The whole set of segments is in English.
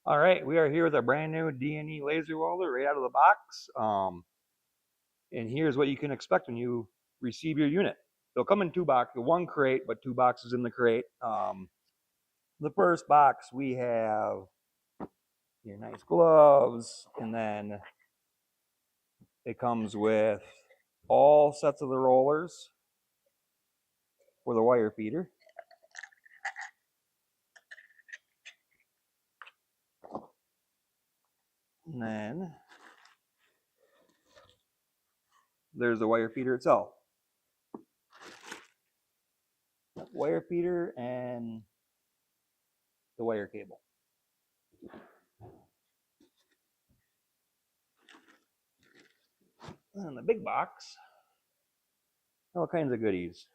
All right, we are here with a brand new DNE laser welder right out of the box. And here's what you can expect when you receive your unit. They'll come in two boxes, one crate, but two boxes in the crate. The first box we have your nice gloves, and then it comes with all sets of the rollers for the wire feeder. And then there's the wire feeder itself. Wire feeder and the wire cable. And the big box, all kinds of goodies.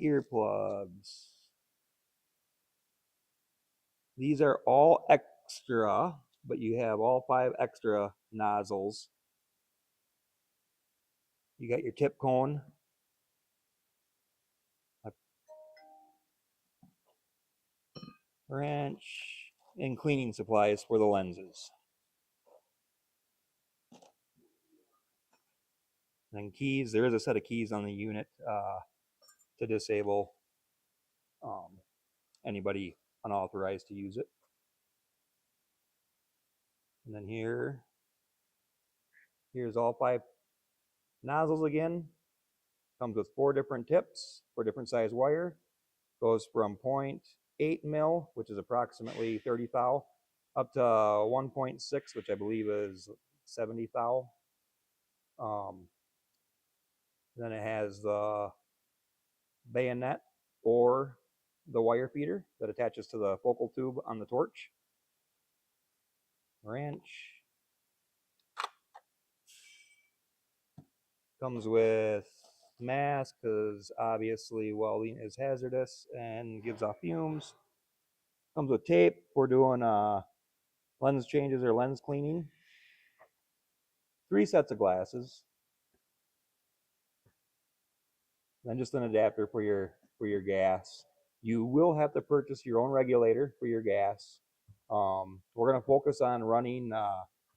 Earplugs. These are all extra, but you have all 5 extra nozzles. You got your tip cone, a wrench, and cleaning supplies for the lenses. And keys, there is a set of keys on the unit to disable anybody unauthorized to use it. And then here's all 5 nozzles again. Comes with 4 different tips for different size wire. Goes from 0.8 mil, which is approximately 30 thou, up to 1.6, which I believe is 70 thou. Then it has the bayonet or the wire feeder that attaches to the focal tube on the torch. Wrench. Comes with mask because obviously welding is hazardous and gives off fumes. Comes with tape for doing lens changes or lens cleaning. 3 sets of glasses. Then just an adapter for your gas. You will have to purchase your own regulator for your gas. We're going to focus on running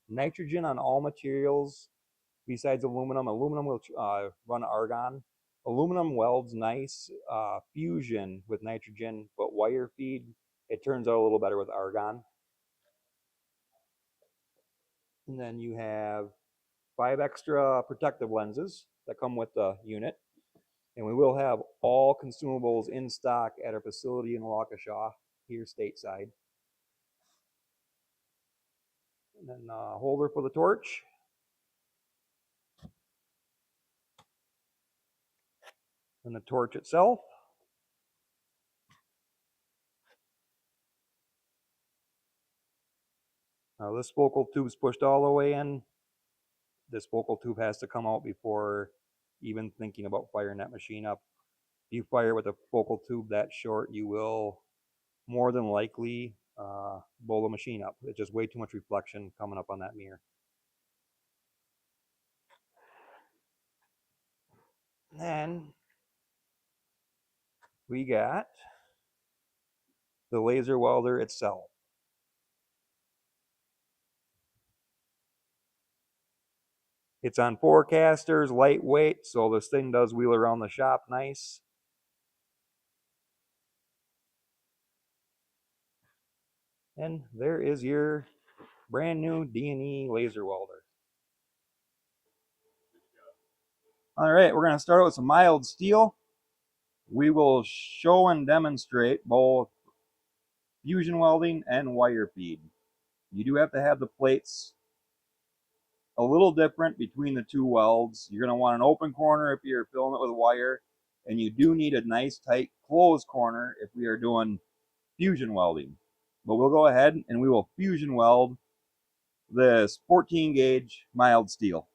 nitrogen on all materials besides aluminum. Aluminum will run argon. Aluminum welds nice fusion with nitrogen, but wire feed, it turns out a little better with argon. And then you have 5 extra protective lenses that come with the unit. And we will have all consumables in stock at our facility in Waukesha, here stateside. And then a holder for the torch. And the torch itself. Now this focal tube's pushed all the way in. This focal tube has to come out before even thinking about firing that machine up. If you fire with a focal tube that short, you will more than likely blow the machine up. It's just way too much reflection coming up on that mirror. Then we got the laser welder itself. It's on 4 casters, lightweight, so this thing does wheel around the shop nice. And there is your brand new DNE laser welder. All right, we're going to start with some mild steel. We will show and demonstrate both fusion welding and wire feed. You do have to have the plates a little different between the 2 welds. You're going to want an open corner if you're filling it with wire, and you do need a nice tight closed corner if we are doing fusion welding. But we'll go ahead and we will fusion weld this 14 gauge mild steel.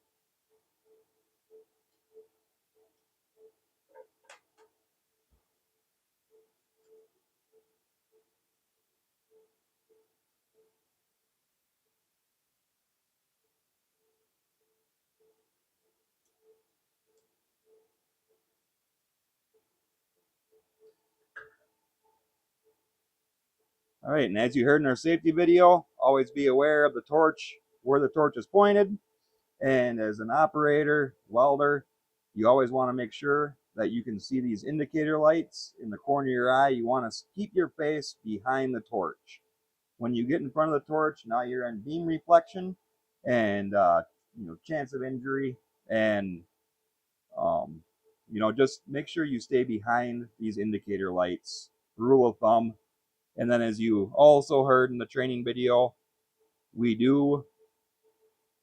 All right, and as you heard in our safety video, always be aware of the torch, where the torch is pointed. And as an operator, welder, you always want to make sure that you can see these indicator lights in the corner of your eye. You want to keep your face behind the torch. When you get in front of the torch, now you're in beam reflection and chance of injury. And just make sure you stay behind these indicator lights. Rule of thumb. And then, as you also heard in the training video, you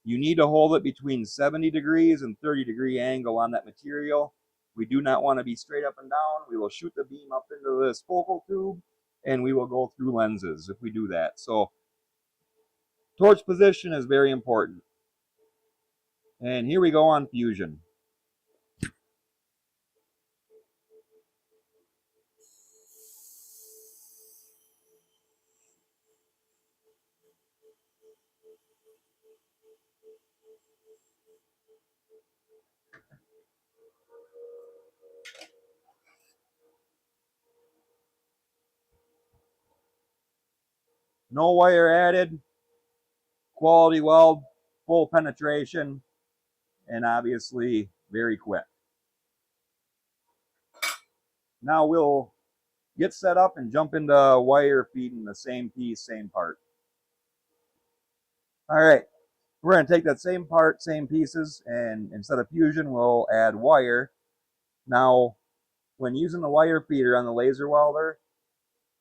need to hold it between 70 degrees and 30-degree angle on that material. We do not want to be straight up and down. We will shoot the beam up into this focal tube, and we will go through lenses if we do that. So torch position is very important. And here we go on fusion. No wire added, quality weld, full penetration, and obviously very quick. Now we'll get set up and jump into wire feeding the same piece, same part. All right, we're going to take that same part, same pieces, and instead of fusion, we'll add wire. Now, when using the wire feeder on the laser welder,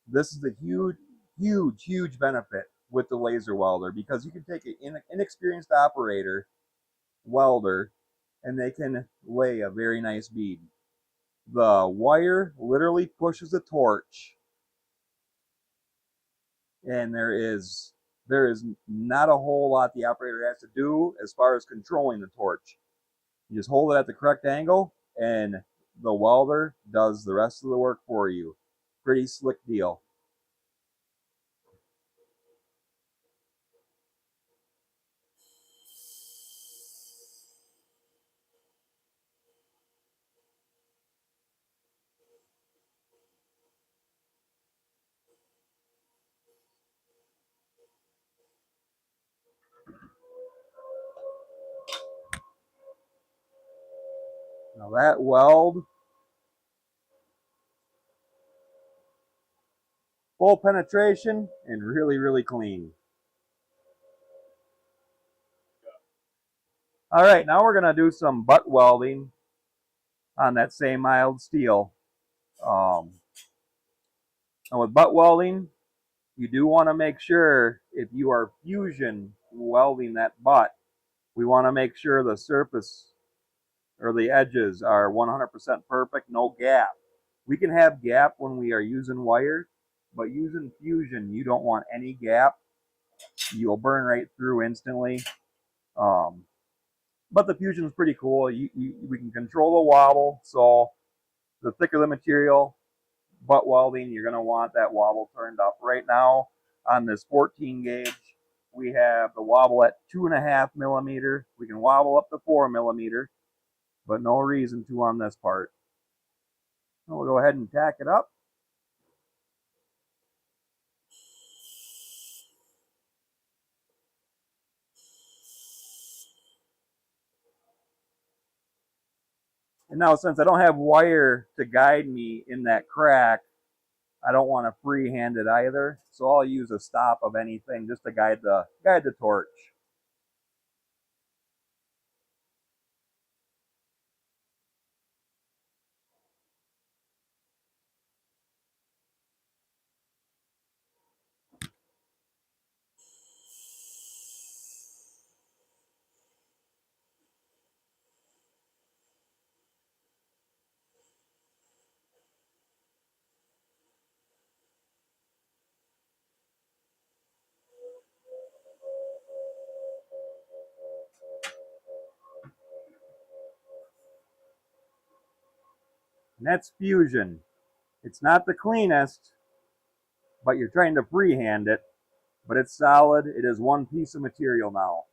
this is the huge benefit with the laser welder, because you can take an inexperienced operator, welder, and they can lay a very nice bead. The wire literally pushes the torch, and there is not a whole lot the operator has to do as far as controlling the torch. You just hold it at the correct angle, and the welder does the rest of the work for you. Pretty slick deal. Now that weld, full penetration and really clean. All right, now we're going to do some butt welding on that same mild steel. And with butt welding, you do want to make sure, if you are fusion welding that butt, we want to make sure the surface or the edges are 100% perfect, no gap. We can have gap when we are using wire, but using fusion, you don't want any gap. You'll burn right through instantly. But the fusion is pretty cool. We can control the wobble, so the thicker the material, butt welding, you're going to want that wobble turned up. Right now, on this 14 gauge, we have the wobble at 2.5 millimeter. We can wobble up to 4 millimeter, but no reason to on this part. So we'll go ahead and tack it up. And now, since I don't have wire to guide me in that crack, I don't want to freehand it either, so I'll use a stop of anything just to guide the torch. And that's fusion. It's not the cleanest, but you're trying to freehand it, but it's solid. It is one piece of material now.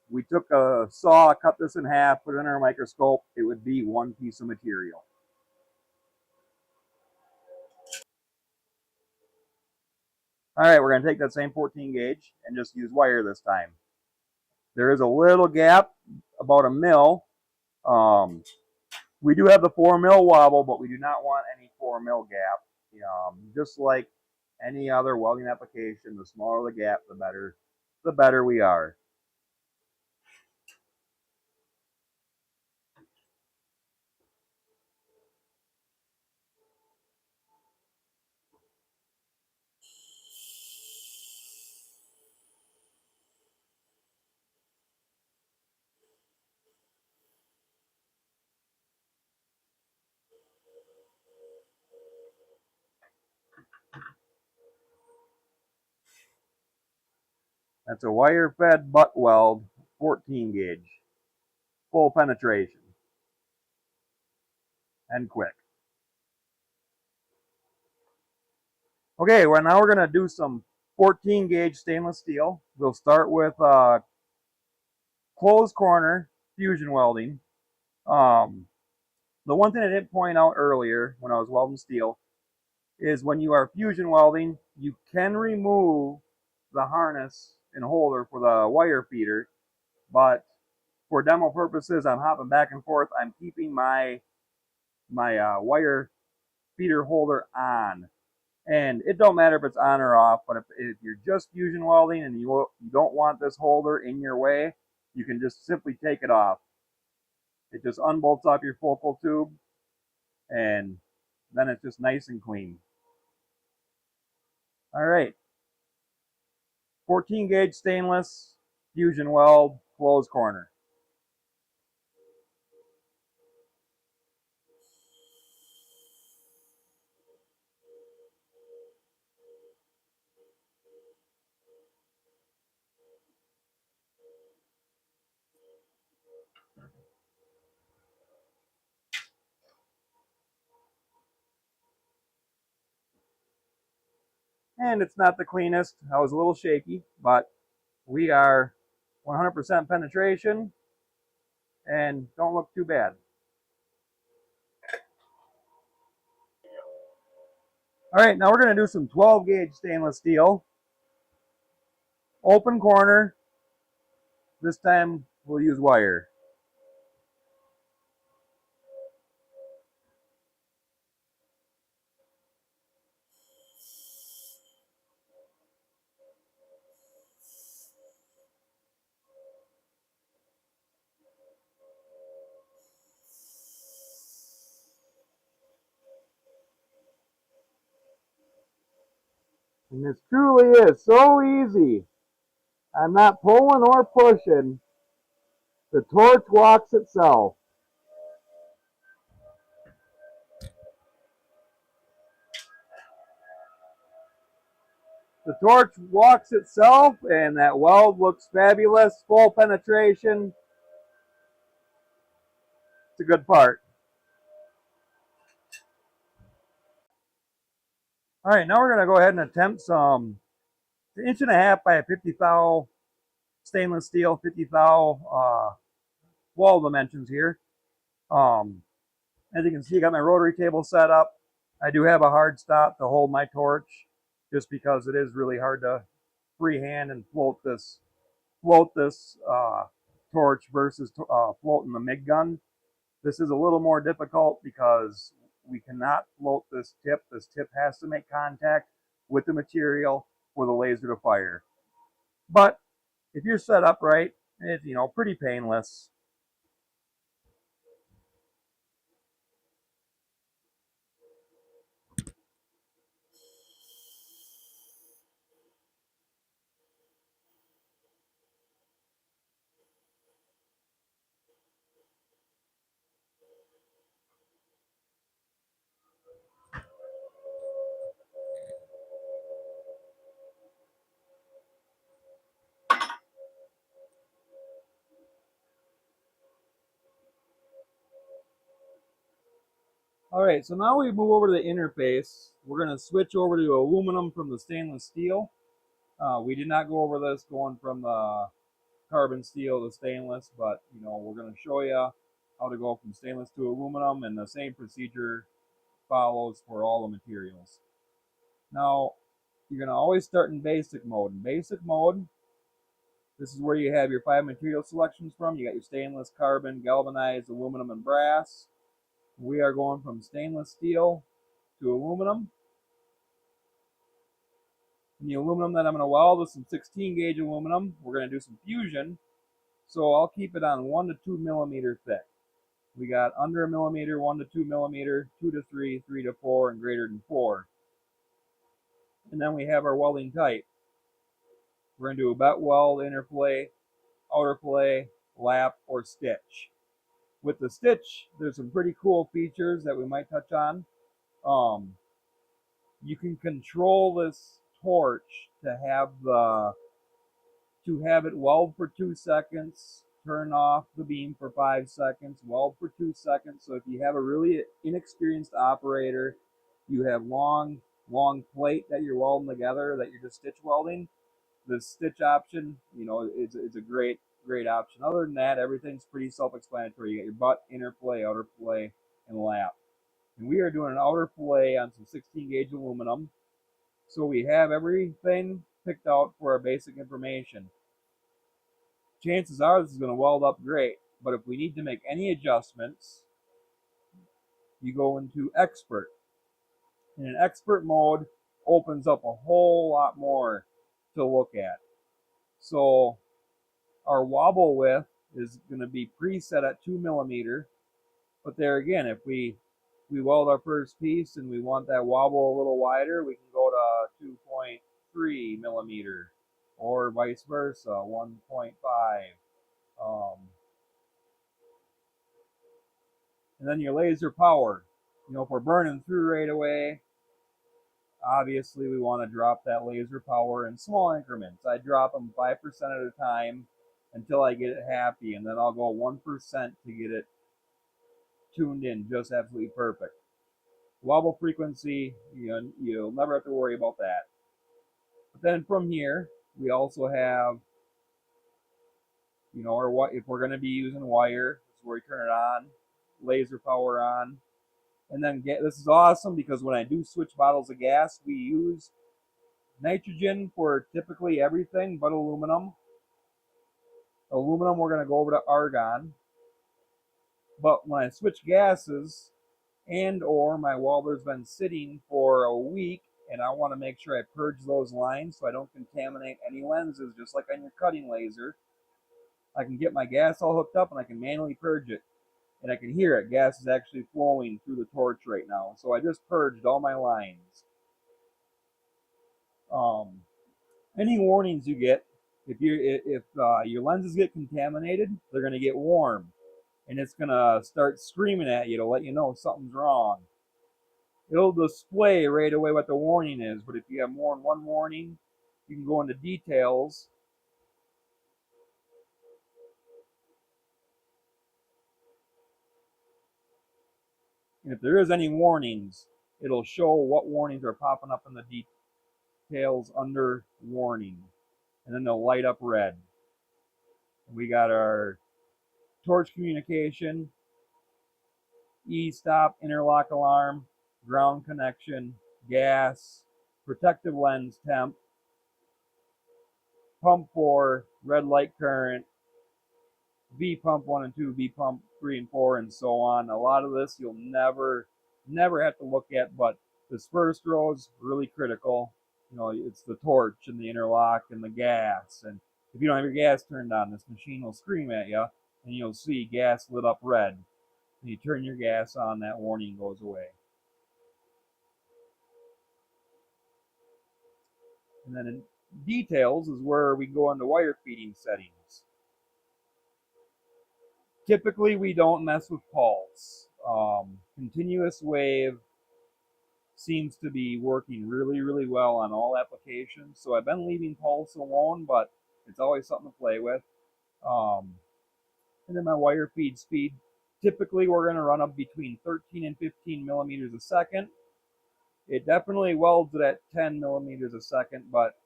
We took a saw, cut this in half, put it in our microscope, it would be one piece of material. All right, we're going to take that same 14 gauge and just use wire this time. There is a little gap, about a mil. We do have the 4 mil wobble, but we do not want any 4 mil gap. Just like any other welding application, the smaller the gap, the better we are. That's a wire-fed butt weld, 14 gauge, full penetration, and quick. Okay, well now we're going to do some 14 gauge stainless steel. We'll start with closed corner fusion welding. The one thing I didn't point out earlier when I was welding steel is when you are fusion welding, you can remove the harness and holder for the wire feeder, but for demo purposes, I'm hopping back and forth. I'm keeping my wire feeder holder on. And it don't matter if it's on or off, but if you're just fusion welding and you don't want this holder in your way, you can just simply take it off. It just unbolts off your focal tube, and then it's just nice and clean. All right, 14 gauge stainless, fusion weld, closed corner. And it's not the cleanest. I was a little shaky, but we are 100% penetration and don't look too bad. All right, now we're going to do some 12 gauge stainless steel. Open corner. This time we'll use wire. And this truly is so easy. I'm not pulling or pushing. The torch walks itself. The torch walks itself, and that weld looks fabulous. Full penetration. It's a good part. All right, now we're going to go ahead and attempt some 1.5 inch by a 50 thou stainless steel, 50 thou wall dimensions here. As you can see, I got my rotary table set up. I do have a hard stop to hold my torch, just because it is really hard to freehand and float this torch versus floating the MIG gun. This is a little more difficult because we cannot float this tip. This tip has to make contact with the material for the laser to fire. But if you're set up right, it's pretty painless. All right, so now we move over to the interface. We're going to switch over to aluminum from the stainless steel. We did not go over this going from the carbon steel to stainless, but we're going to show you how to go from stainless to aluminum, and the same procedure follows for all the materials. Now, you're going to always start in basic mode. In basic mode, this is where you have your 5 material selections from. You got your stainless, carbon, galvanized, aluminum, and brass. We are going from stainless steel to aluminum. And the aluminum that I'm going to weld is some 16 gauge aluminum. We're going to do some fusion, so I'll keep it on 1 to 2 millimeter thick. We got under a millimeter, 1 to 2 millimeter, 2 to 3, 3 to 4, and greater than 4. And then we have our welding type. We're going to do a butt weld, inner fillet, outer fillet, lap, or stitch. With the stitch, there's some pretty cool features that we might touch on. You can control this torch to have it weld for 2 seconds, turn off the beam for 5 seconds, weld for 2 seconds. So if you have a really inexperienced operator, you have long plate that you're welding together, that you're just stitch welding, the stitch option, it's a great option. Other than that, everything's pretty self-explanatory. You got your butt, inner fillet, outer fillet, and lap. And we are doing an outer fillet on some 16 gauge aluminum. So we have everything picked out for our basic information. Chances are this is going to weld up great, but if we need to make any adjustments, you go into expert. And an expert mode opens up a whole lot more to look at. So our wobble width is going to be preset at 2 millimeter, but there again, if we weld our first piece and we want that wobble a little wider, we can go to 2.3 millimeter, or vice versa, 1.5. And then your laser power. If we're burning through right away, obviously we want to drop that laser power in small increments. I drop them 5% at a time until I get it happy, and then I'll go 1% to get it tuned in just absolutely perfect. Wobble frequency, you'll never have to worry about that. But then from here, we also have, if we're going to be using wire, this is where we turn it on, laser power on. And then this is awesome because when I do switch bottles of gas, we use nitrogen for typically everything but aluminum. Aluminum, we're going to go over to argon. But when I switch gases, and or my welder's been sitting for a week and I want to make sure I purge those lines so I don't contaminate any lenses, just like on your cutting laser, I can get my gas all hooked up and I can manually purge it. And I can hear it. Gas is actually flowing through the torch right now. So I just purged all my lines. Any warnings you get, if your lenses get contaminated, they're going to get warm. And it's going to start screaming at you to let you know something's wrong. It'll display right away what the warning is. But if you have more than one warning, you can go into details. And if there is any warnings, it'll show what warnings are popping up in the details under warning. And then they'll light up red. We got our torch communication, e-stop, interlock alarm, ground connection, gas, protective lens temp, pump 4, red light current, V pump 1 and 2, V pump 3 and 4, and so on. A lot of this you'll never have to look at, but this first row is really critical. It's the torch and the interlock and the gas. And if you don't have your gas turned on, this machine will scream at you, and you'll see gas lit up red. When you turn your gas on, that warning goes away. And then in details is where we go into wire feeding settings. Typically, we don't mess with pulse. Continuous wave seems to be working really, really well on all applications. So I've been leaving pulse alone, but it's always something to play with. And then my wire feed speed. Typically, we're going to run up between 13 and 15 millimeters a second. It definitely welds it at 10 millimeters a second, but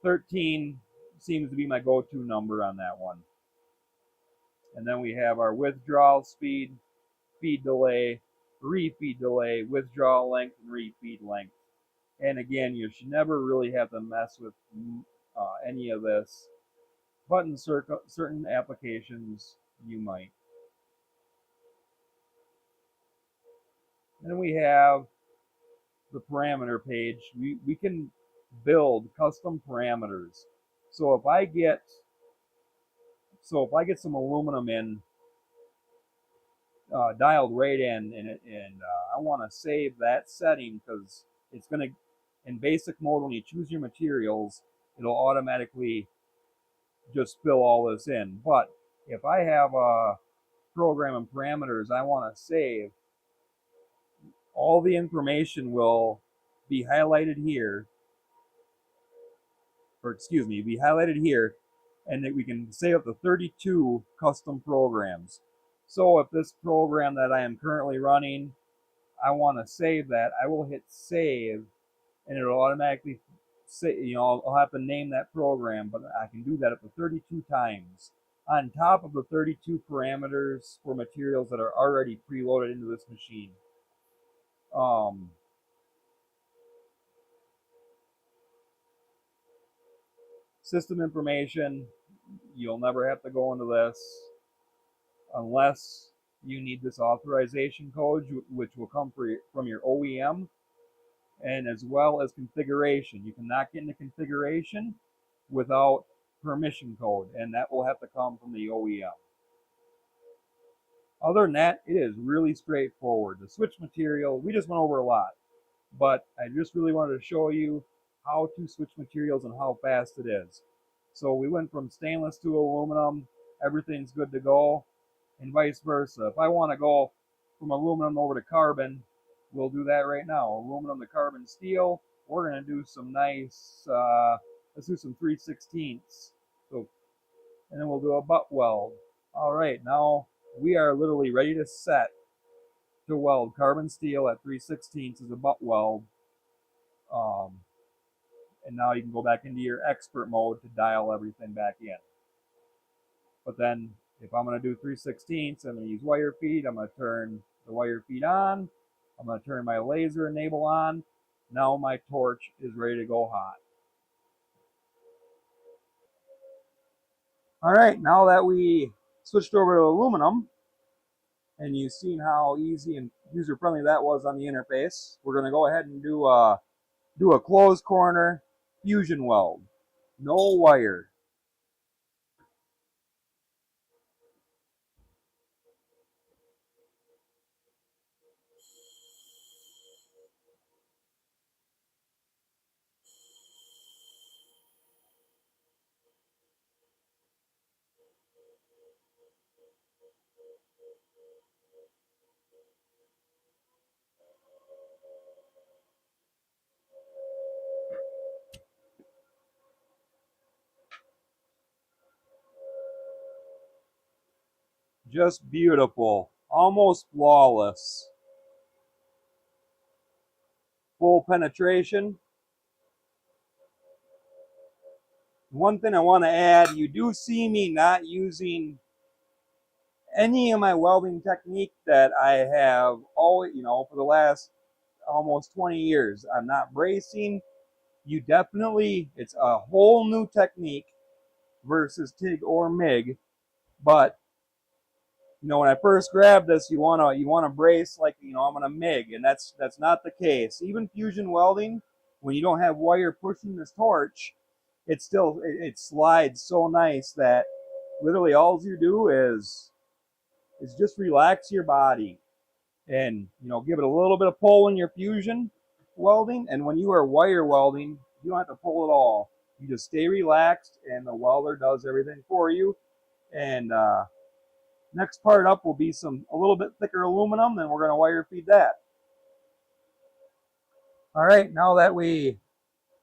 13 seems to be my go-to number on that one. And then we have our withdrawal speed, feed delay, refeed delay, withdrawal length, and refeed length. And again, you should never really have to mess with any of this, but in certain applications you might. And then we have the parameter page. We can build custom parameters. So if I get some aluminum in dialed right in, and I want to save that setting because it's going to, in basic mode, when you choose your materials, it'll automatically just fill all this in. But if I have a program and parameters I want to save, all the information will be highlighted here, be highlighted here, and that we can save up to 32 custom programs. So if this program that I am currently running, I want to save that, I will hit save, and it'll automatically say, I'll have to name that program, but I can do that up to 32 times on top of the 32 parameters for materials that are already preloaded into this machine. System information, you'll never have to go into this unless you need this authorization code, which will come from your OEM, and as well as configuration. You cannot get into configuration without permission code, and that will have to come from the OEM. Other than that, it is really straightforward. The switch material, we just went over a lot, but I just really wanted to show you how to switch materials and how fast it is. So we went from stainless to aluminum, everything's good to go, and vice versa. If I want to go from aluminum over to carbon, we'll do that right now. Aluminum to carbon steel. We're going to do some nice, let's do some 3/16ths. So, and then we'll do a butt weld. All right, now we are literally ready to set to weld carbon steel at 3/16ths as a butt weld. And now you can go back into your expert mode to dial everything back in. But then if I'm going to do 3/16ths, I'm going to use wire feed. I'm going to turn the wire feed on. I'm going to turn my laser enable on. Now my torch is ready to go hot. All right, now that we switched over to aluminum, and you've seen how easy and user-friendly that was on the interface, we're going to go ahead and do a closed corner fusion weld. No wire. Just beautiful. Almost flawless. Full penetration. One thing I want to add, you do see me not using any of my welding technique that I have always, for the last almost 20 years. I'm not bracing. You definitely, it's a whole new technique versus TIG or MIG, but when I first grabbed this, you wanna brace like I'm gonna MIG, and that's not the case. Even fusion welding, when you don't have wire pushing this torch, it slides so nice that literally all you do is just relax your body and give it a little bit of pull in your fusion welding, and when you are wire welding, you don't have to pull at all. You just stay relaxed, and the welder does everything for you. And next part up will be a little bit thicker aluminum, then we're going to wire feed that. All right, now that we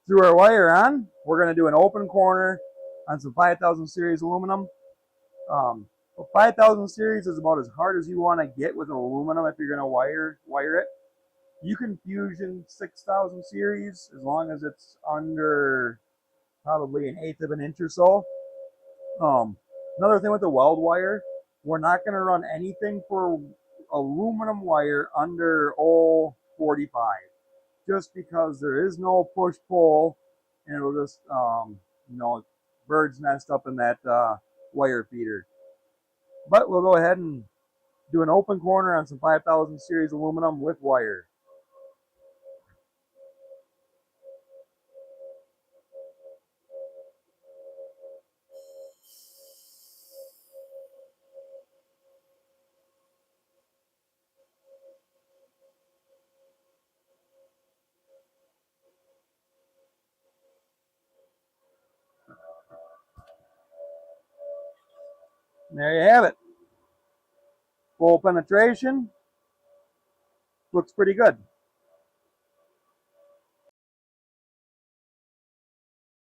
threw our wire on, we're going to do an open corner on some 5000 series aluminum. 5000 series is about as hard as you want to get with aluminum if you're going to wire it. You can fusion 6000 series as long as it's under probably 1/8 of an inch or so. Another thing with the weld wire, we're not going to run anything for aluminum wire under 0.45, just because there is no push-pull, and it'll just, bird's nest up in that wire feeder. But we'll go ahead and do an open corner on some 5000 series aluminum with wire. And there you have it. Full penetration. Looks pretty good.